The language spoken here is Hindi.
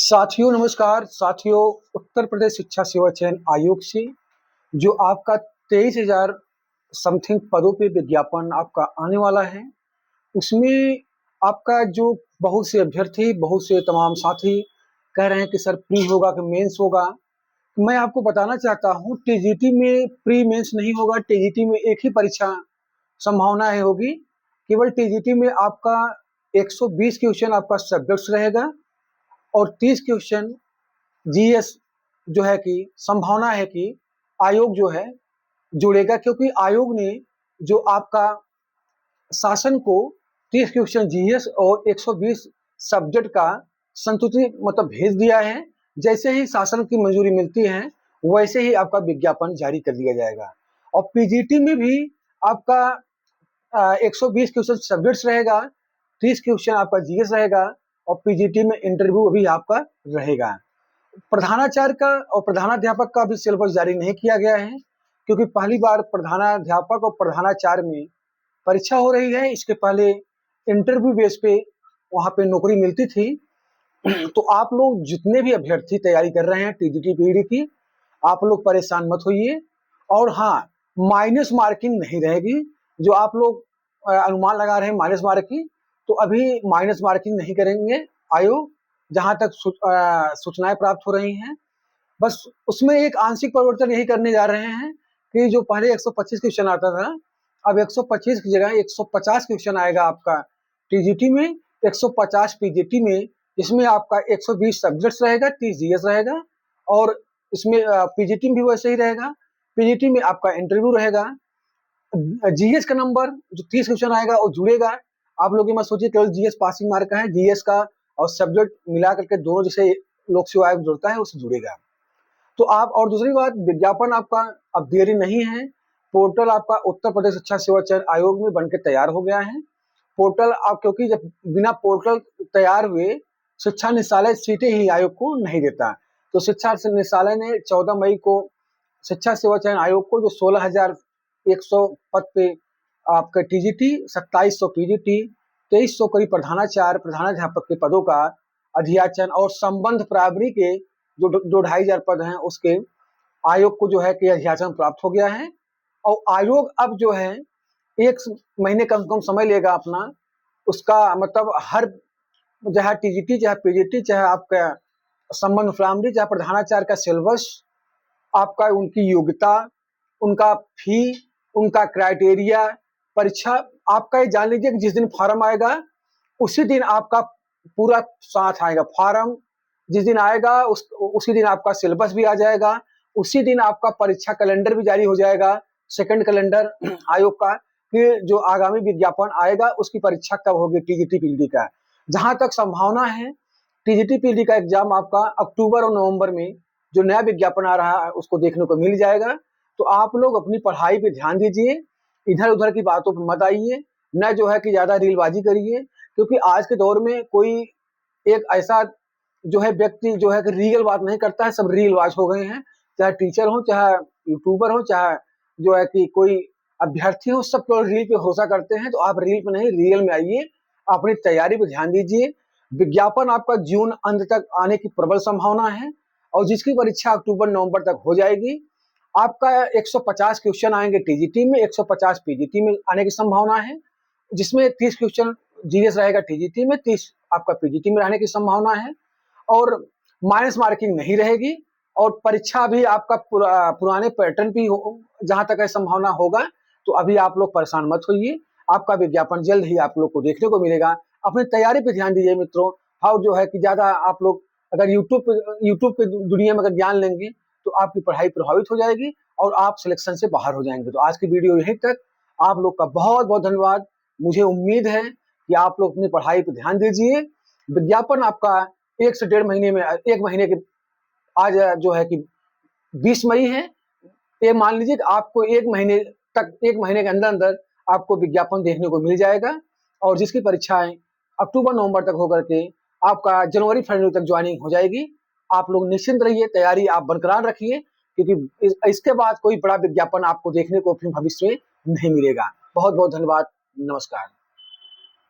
साथियों नमस्कार। साथियों, उत्तर प्रदेश शिक्षा सेवा चयन आयोग से जो आपका 23,000 समथिंग पदों पे विज्ञापन आपका आने वाला है, उसमें आपका जो बहुत से अभ्यर्थी, बहुत से तमाम साथी कह रहे हैं कि सर प्री होगा कि मेंस होगा। मैं आपको बताना चाहता हूँ, टीजीटी में प्री मेंस नहीं होगा। टीजीटी में एक ही परीक्षा संभावना है होगी। केवल टीजीटी में आपका 120 क्वेश्चन आपका सब्जेक्ट्स रहेगा और 30 क्वेश्चन जीएस जो है कि संभावना है कि आयोग जो है जुड़ेगा, क्योंकि आयोग ने जो आपका शासन को 30 क्वेश्चन जीएस और 120 सब्जेक्ट का संतुलित मतलब भेज दिया है। जैसे ही शासन की मंजूरी मिलती है वैसे ही आपका विज्ञापन जारी कर दिया जाएगा। और पीजीटी में भी आपका 120 क्वेश्चन सब्जेक्ट्स रहेगा, 30 क्वेश्चन आपका जीएस रहेगा और पीजीटी में इंटरव्यू भी आपका रहेगा। प्रधानाचार्य का और प्रधानाध्यापक का भी सिलेबस जारी नहीं किया गया है, क्योंकि पहली बार प्रधानाध्यापक और प्रधानाचार्य में परीक्षा हो रही है। इसके पहले इंटरव्यू बेस पे वहाँ पे नौकरी मिलती थी। तो आप लोग जितने भी अभ्यर्थी तैयारी कर रहे हैं टीजीटी पीडी की, आप लोग परेशान मत होइए। और हाँ, माइनस मार्किंग नहीं रहेगी। जो आप लोग अनुमान लगा रहे हैं माइनस मार्किंग, तो अभी माइनस मार्किंग नहीं करेंगे आयोग, जहां तक सूचनाएं प्राप्त हो रही हैं। बस उसमें एक आंशिक परिवर्तन यही करने जा रहे हैं कि जो पहले 125 क्वेश्चन आता था, अब 125 की जगह 150 क्वेश्चन आएगा आपका टीजीटी में, 150 पीजीटी में। इसमें आपका 120 सब्जेक्ट्स रहेगा, 30 जीएस रहेगा और इसमें पीजीटी में भी वैसे ही रहेगा। पीजीटी में आपका इंटरव्यू रहेगा। जीएस का नंबर जो 30 क्वेश्चन आएगा वो जुड़ेगा। आप लोग ये मत सोचिए केवल जीएस पासिंग मार्क का है, जीएस का और सब्जेक्ट मिला करके दोनों जैसे लोक सेवा आयोग जुड़ता है उससे जुड़ेगा। तो आप, और दूसरी बात, विज्ञापन आपका अब देरी नहीं है। पोर्टल आपका उत्तर प्रदेश शिक्षा सेवा चयन आयोग में बनकर तैयार हो गया है। पोर्टल आप, क्योंकि जब बिना पोर्टल तैयार हुए शिक्षा निदेशालय सीटें ही आयोग को नहीं देता, तो शिक्षा निदेशालय ने 14 मई को शिक्षा सेवा चयन आयोग को जो 16,100 पद पे आपका टीजीटी, 2700 पीजीटी, 2300 करीब प्रधानाचार्य प्रधानाध्यापक के पदों का अधियाचन और संबंध प्राइमरी के जो 2,500 पद हैं उसके आयोग को जो है कि अधियाचन प्राप्त हो गया है। और आयोग अब जो है 1 महीने कम से कम समय लेगा अपना, उसका मतलब हर, चाहे टीजीटी चाहे पीजीटी चाहे आपका संबंध प्राइमरी चाहे प्रधानाचार्य का सिलेबस, आपका उनकी योग्यता, उनका फी, उनका क्राइटेरिया, परीक्षा, आपका ये जान लीजिए कि जिस दिन फॉर्म आएगा उसी दिन आपका पूरा साथ आएगा। फॉर्म जिस दिन आएगा उसी दिन आपका सिलेबस भी आ जाएगा, उसी दिन आपका परीक्षा कैलेंडर भी जारी हो जाएगा, सेकंड कैलेंडर आयोग का, कि जो आगामी विज्ञापन आएगा उसकी परीक्षा कब होगी टीजीटी पीडी का। जहां तक संभावना है टीजीटी पीडी का एग्जाम आपका अक्टूबर और नवंबर में जो नया विज्ञापन आ रहा है उसको देखने को मिल जाएगा। तो आप लोग अपनी पढ़ाई पे ध्यान दीजिए, इधर उधर की बातों पर मत आइए, न जो है कि ज्यादा रीलबाजी करिए, क्योंकि आज के दौर में कोई एक ऐसा जो है व्यक्ति जो है कि रियल बात नहीं करता है, सब रीलबाज हो गए हैं। चाहे टीचर हो, चाहे यूट्यूबर हो, चाहे जो है कि कोई अभ्यर्थी हो, सब तो रील पे भरोसा करते हैं। तो आप रील पे नहीं, रियल में आइए, अपनी तैयारी पे ध्यान दीजिए। विज्ञापन आपका जून अंत तक आने की प्रबल संभावना है और जिसकी परीक्षा अक्टूबर नवंबर तक हो जाएगी। आपका 150 क्वेश्चन आएंगे टीजीटी में, 150 पीजीटी में आने की संभावना है, जिसमें 30 क्वेश्चन जीएस रहेगा टीजीटी में, 30 आपका पीजीटी में रहने की संभावना है और माइनस मार्किंग नहीं रहेगी। और परीक्षा भी आपका पुराने पैटर्न भी जहां तक है संभावना होगा। तो अभी आप लोग परेशान मत होइए, आपका विज्ञापन जल्द ही आप लोग को देखने को मिलेगा। अपनी तैयारी पे ध्यान दीजिए मित्रों। और जो है कि ज्यादा आप लोग अगर यूट्यूब पे दुनिया में अगर ज्ञान लेंगे तो आपकी पढ़ाई प्रभावित हो जाएगी और आप सिलेक्शन से बाहर हो जाएंगे। तो आज की वीडियो यहीं तक। आप लोग का बहुत बहुत धन्यवाद। मुझे उम्मीद है कि आप लोग अपनी पढ़ाई पर ध्यान दीजिए। विज्ञापन आपका 1 से 1.5 महीने में, 1 महीने के, आज जो है कि 20 मई है, ये मान लीजिए कि आपको 1 महीने तक, 1 महीने के अंदर अंदर आपको विज्ञापन देखने को मिल जाएगा। और जिसकी परीक्षाएं अक्टूबर नवंबर तक होकर के आपका जनवरी फरवरी तक ज्वाइनिंग हो जाएगी। आप लोग निश्चिंत रहिए, तैयारी आप बरकरार रखिए, क्योंकि इसके बाद कोई बड़ा विज्ञापन आपको देखने को अपने भविष्य में नहीं मिलेगा। बहुत बहुत धन्यवाद। नमस्कार।